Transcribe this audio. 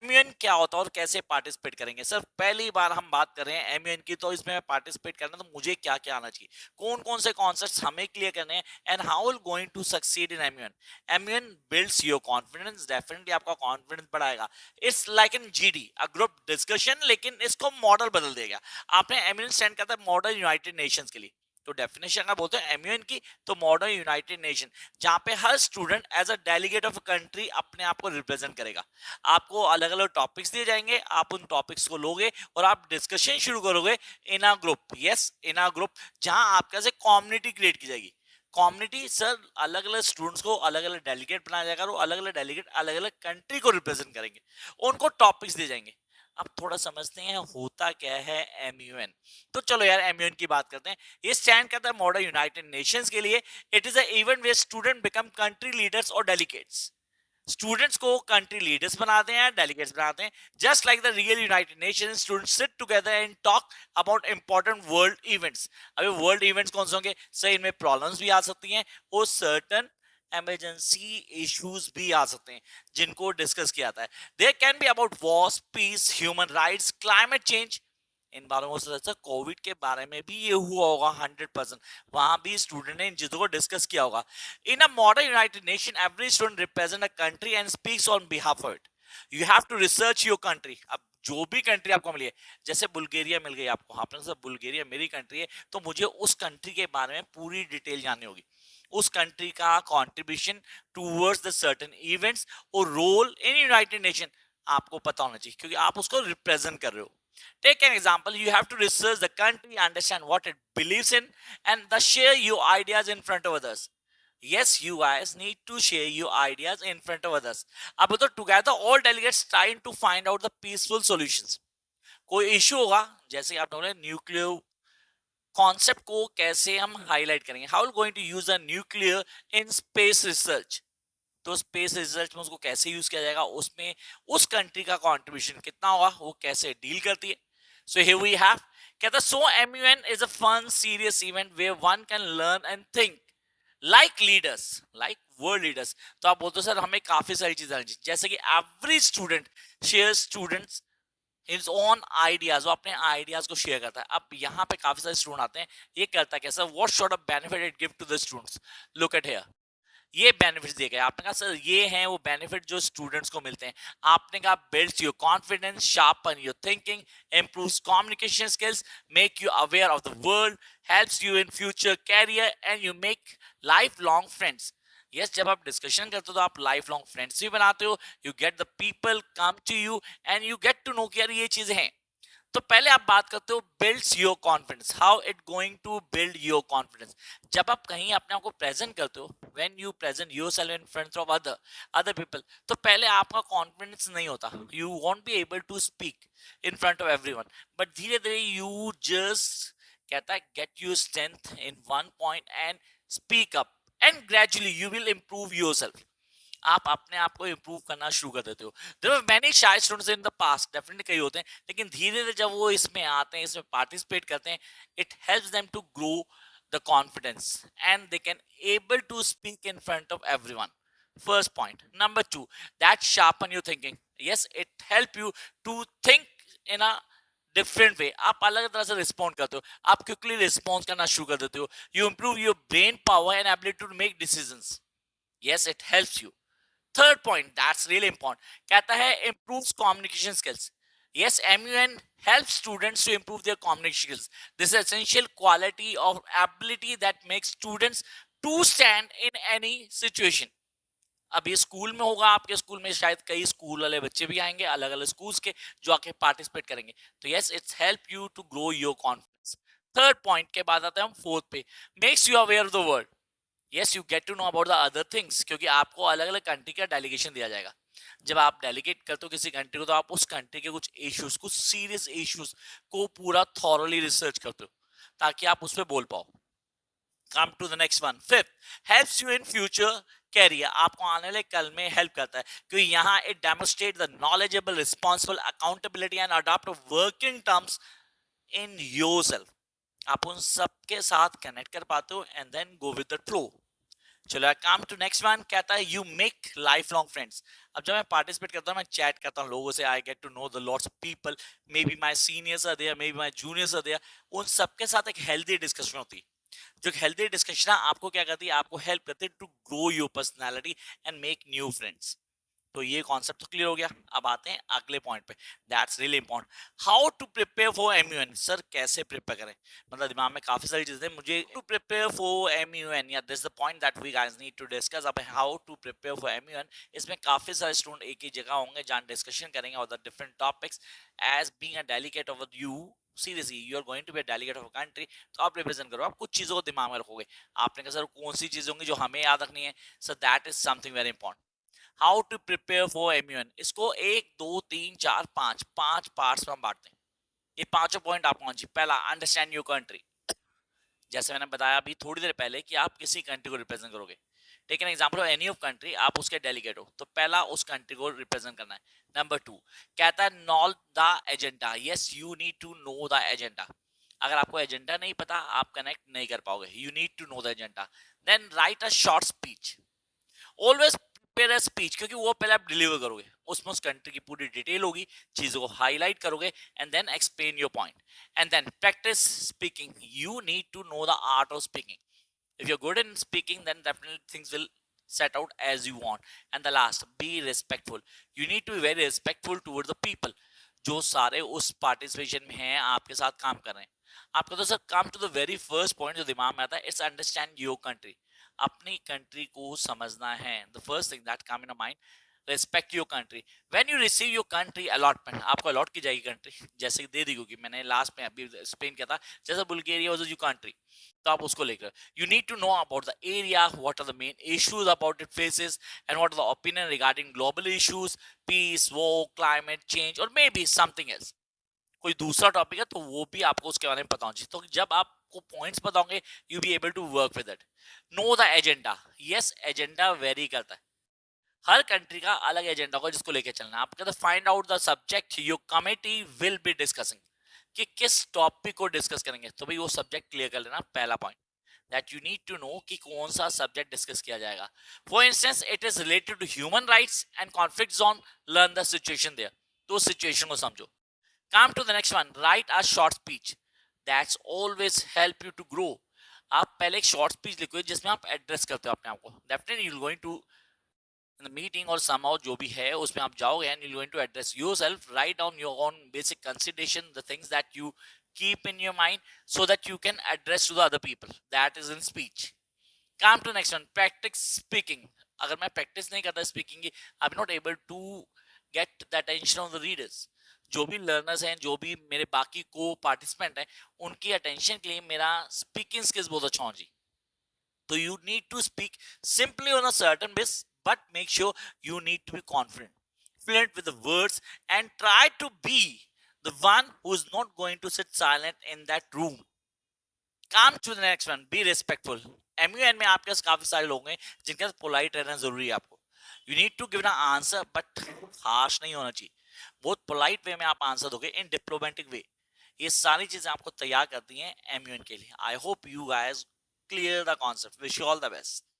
MUN क्या होता है और कैसे पार्टिसिपेट करेंगे? सर पहली बार हम बात कर रहे हैं एमयूएन की, तो इसमें पार्टिसिपेट करना तो मुझे क्या क्या आना चाहिए, कौन कौन से कॉन्सेप्ट्स हमें क्लियर करने हैं and how will going to succeed in MUN. MUN builds your confidence, definitely आपका कॉन्फिडेंस बढ़ाएगा। It's like in GD a group discussion, लेकिन इसको मॉडल बदल देगा। आपने एमयूएन स्टैंड करता है मॉडल यूनाइटेड नेशंस के लिए, तो डेफिनेशन अगर बोलते हैं एमयूएन की, तो मॉडर्न यूनाइटेड नेशन, जहां पे हर student as a delegate of country अपने आप को रिप्रेजेंट करेगा। आपको अलग अलग टॉपिक्स दिए जाएंगे, आप उन टॉपिक्स को लोगे और आप डिस्कशन शुरू करोगे in a group. Yes, in a group, जहां आपके से कम्युनिटी क्रिएट की जाएगी। कम्युनिटी सर, अलग अलग स्टूडेंट्स को अलग अलग डेलीगेट बनाया जाएगा और अलग अलग डेलीगेट अलग अलग कंट्री को रिप्रेजेंट करेंगे, उनको टॉपिक्स दिए जाएंगे। अब थोड़ा समझते हैं होता क्या है एमयूएन। तो चलो यार एमयूएन की बात करते हैं। ये स्टैंड करता है मॉडर्न यूनाइटेड नेशंस के लिए। It is a event where student become country leaders और डेलीगेट्स। स्टूडेंट्स को कंट्री लीडर्स बनाते हैं, डेलीगेट्स बनाते हैं। Just like the real United Nations, students sit together and talk about important world events. अभी world events कौन से होंगे सर? इनमें प्रॉब्लम्स भी आ सकती हैं और सर्टन इमरजेंसी इश्यूज भी आ सकते हैं, जिनको डिस्कस किया जाता है। There can be about wars, peace, human rights, climate change. इन बारों में सर कोविड के बारे में भी ये हुआ होगा 100%। वहां भी स्टूडेंट ने इन चीजों को डिस्कस किया होगा। In a modern United Nation, every student represents a country and speaks on behalf of it. You have to research your country. अब जो भी कंट्री आपको मिली है, जैसे बुल्गारिया मिल गई आपको, आपने कहा बुल्गारिया मेरी कंट्री है, तो मुझे उस कंट्री के बारे में पूरी डिटेल जाननी होगी। उस कंट्री का contribution towards the certain events और रोल इन यूनाइटेड नेशन आपको पता होना चाहिए, क्योंकि आप उसको रिप्रेजेंट कर रहे हो। Take an example. You have to research the country, understand what it believes in, and thus share your ideas in front of others. Yes, you guys need to share your ideas in front of others. अब तो together all delegates trying to find out the peaceful solutions. कोई issue होगा, जैसे आप बोले nuclear concept को कैसे हम हाईलाइट करेंगे, how going to use a nuclear in space research. तो स्पेस रिसर्च में उसको कैसे यूज किया जाएगा, उसमें उस कंट्री का कंट्रीब्यूशन कितना होगा, वो कैसे डील करती है। सो हियर वी हैव, कहता so MUN is a fun serious event where one can learn and think like leaders, like world leaders. तो आप बोलते हो सर हमें काफी सारी चीजें आनी चाहिए, जैसे कि every student share students his own ideas, वो अपने आइडियाज को शेयर करता है। अब यहाँ पे काफी सारे स्टूडेंट आते हैं, ये करता है कैसा, what sort of benefit it give to the students. Look at here, ये बेनिफिट्स दिए गए। आपने कहा सर ये हैं वो बेनिफिट जो स्टूडेंट्स को मिलते हैं। आपने कहा builds your confidence, sharpen your thinking, improves communication skills, make you aware of the world, helps you in future career and you make lifelong friends. Yes, जब आप डिस्कशन करते हो तो आप लाइफ लॉन्ग फ्रेंड्स भी बनाते हो। You get the people come to you and you get to know कि यार ये चीजें हैं। तो पहले आप बात करते हो builds your confidence, how it going to build your confidence. जब आप कहीं अपने आप को प्रेजेंट करते हो, when you present yourself in front of other other people, तो पहले आपका कॉन्फिडेंस नहीं होता, you won't be able to speak in front of everyone. But धीरे धीरे यू जस्ट, कहता है get your strength in one point and speak up and gradually you will improve yourself. आप अपने आप को इंप्रूव करना शुरू कर देते हो। There are many shy students in the past, definitely कई होते हैं, लेकिन धीरे धीरे जब वो इसमें आते हैं, इसमें पार्टिसिपेट करते हैं, it helps them to grow the confidence and they can able to speak in front of everyone. First point. Number two, that sharpen your thinking. Yes, it help you to think in a different way. आप अलग तरह से respond करते हो, आप quickly response करना शुरू कर देते हो। You improve your brain power and ability to make decisions. Yes, it helps you. Third point that's really important, कहता है improves communication skills. Yes, MUN helps students to improve their communication skills. This is essential quality of ability that makes students to stand in any situation. अब ये school में होगा, आपके school में शायद कई स्कूल वाले बच्चे भी आएंगे, अलग अलग स्कूल्स के, जो आके पार्टिसिपेट करेंगे। तो yes, it's help you to grow your confidence. Third point के बाद आता है हम फोर्थ पे, makes you aware of the world. Yes, you get to know about the other things, क्योंकि आपको अलग अलग कंट्री का डेलीगेशन दिया जाएगा। जब आप डेलीगेट करते हो किसी कंट्री को, तो आप उस कंट्री के कुछ इश्यूज, कुछ सीरियस इश्यूज को पूरा थॉरली रिसर्च करते हो, ताकि आप उस पर बोल पाओ। Come to the next one, fifth, helps you in future career. आपको आने वाले कल में हेल्प करता है, क्योंकि यहाँ it demonstrate the knowledgeable, responsible, accountability and adopt working terms in yourself. आप उन सबके साथ कनेक्ट कर पाते हो and then go with the flow. चलो कम टू नेक्स्ट वन, कहता है you make life long friends. अब जब मैं पार्टिसिपेट करता हूँ, मैं चैट करता हूँ लोगों से, I get to know the lots of people, may be my seniors are there, may be my juniors are there, उन सबके साथ एक हेल्दी डिस्कशन होती है। जो हेल्दी डिस्कशन है आपको क्या करती है, आपको हेल्प करती है to grow your personality and make new friends. तो ये कॉन्सेप्ट तो क्लियर हो गया। अब आते हैं अगले पॉइंट पे, that's really important, how to prepare for MUN. Sir कैसे प्रिपेयर करें, मतलब दिमाग में काफी सारी चीजें मुझे टू प्रिपेयर फॉर एमयूएन, या this the point that we guys need to discuss. अब how to prepare for MUN, इसमें काफी सारे स्टूडेंट एक ही जगह होंगे जहां डिस्कशन करेंगे और the different topics. As being a delegate of you, seriously you are going to be a delegate of a country, तो आप रिप्रेजेंट करो, आप कुछ चीजों को दिमाग में रखोगे। आपने कहा सर कौन सी चीजें होंगी जो हमें याद रखनी है, sir that is something very important. How to prepare for MUN, इसको एक दो तीन चार पांच पांच पार्ट्स में हम बांटते हैं। ये पांचों पॉइंट आप पहुंची। पहला, अंडरस्टैंड योर कंट्री। जैसे मैंने बताया अभी थोड़ी देर पहले कि आप किसी कंट्री को रिप्रेजेंट करोगे, take an example of any of country, आप उसके डेलीगेट हो, तो पहला उस कंट्री को रिप्रेजेंट करना है। नंबर टू, कहता है know the agenda. Yes, you need to know the agenda. अगर आपको एजेंडा नहीं पता, आप कनेक्ट नहीं कर पाओगे। You need to know the agenda. Then write a short speech. Always prepare a speech, क्योंकि वो पहले आप डिलीवर करोगे, उसमें उस कंट्री की पूरी डिटेल होगी, चीजों को हाईलाइट करोगे and then explain your point. And then practise speaking. You need to know the art of speaking. if you're good in speaking, then definitely things will set out as you want. And the last, be respectful. You need to be very respectful towards the people जो सारे उस participation में हैं, आपके साथ काम कर रहे हैं। आपका तो sir come to the very first point जो दिमाग में आता है, इट्स अंडरस्टैंड योर कंट्री। अपनी कंट्री को समझना है। The first thing that come in mind, respect your country. When you receive your country allotment, आपको अलॉट की जाएगी कंट्री, जैसे कि दे दी, क्योंकि मैंने लास्ट में अभी एक्सप्लेन किया था, जैसे बुल्गारिया वाज योर कंट्री, तो आप उसको लेकर, you need to know about the area, what are the main issues about it faces, and what are the opinion regarding global issues, peace, war, climate change, और may be something else, कोई दूसरा topic है तो वो भी आपको उसके बारे में पता होना चाहिए। तो जब आपको पॉइंट्स पता होंगे, you be able to work with it. Know the agenda. Yes, agenda vary करता है, हर कंट्री का अलग एजेंडा होगा जिसको लेके चलना है। आप कहते find out the subject your committee will be discussing, कि किस टॉपिक को डिस्कस करेंगे, तो भाई वो सब्जेक्ट क्लियर कर लेना, पहला point, that you need to know कि कौन सा सब्जेक्ट डिस्कस किया जाएगा। For instance it is related to human rights and conflict zone, learn the situation there, तो सिचुएशन को समझो। Come to the next one. Write a short speech. That's always help you to grow. आप पहले एक short speech लिखो जिसमें आप address करते हो अपने आप को। Definitely you going to in the meeting और समहाउ जो भी है उसमें आप जाओगे and you going to address yourself, write down your own basic consideration, the things that you keep in your mind so that you can address to the other people. That is in speech. Come to next one. Practice speaking. अगर मैं practice नहीं करता speaking की, I am not able to get the attention of the readers. जो भी learners हैं, जो भी मेरे बाकी को पार्टिसिपेंट हैं, उनकी अटेंशन के लिए मेरा स्पीकिंग स्किल्स बहुत अच्छा होना चाहिए। तो you need to speak simply on a certain base, but make sure you need to be confident, fluent with the words, and try to be the one who is not going to sit silent in that room. Come to the next one. Be respectful. MUN में आपके पास काफी सारे लोग हैं जिनके साथ polite रहना जरूरी है आपको। You need to give an answer, but harsh नहीं होना चाहिए। बहुत पोलाइट वे में आप आंसर दोगे, इन डिप्लोमेटिक वे। ये सारी चीजें आपको तैयार करती हैं MUN के लिए। I hope you guys clear the concept. Wish you all the best.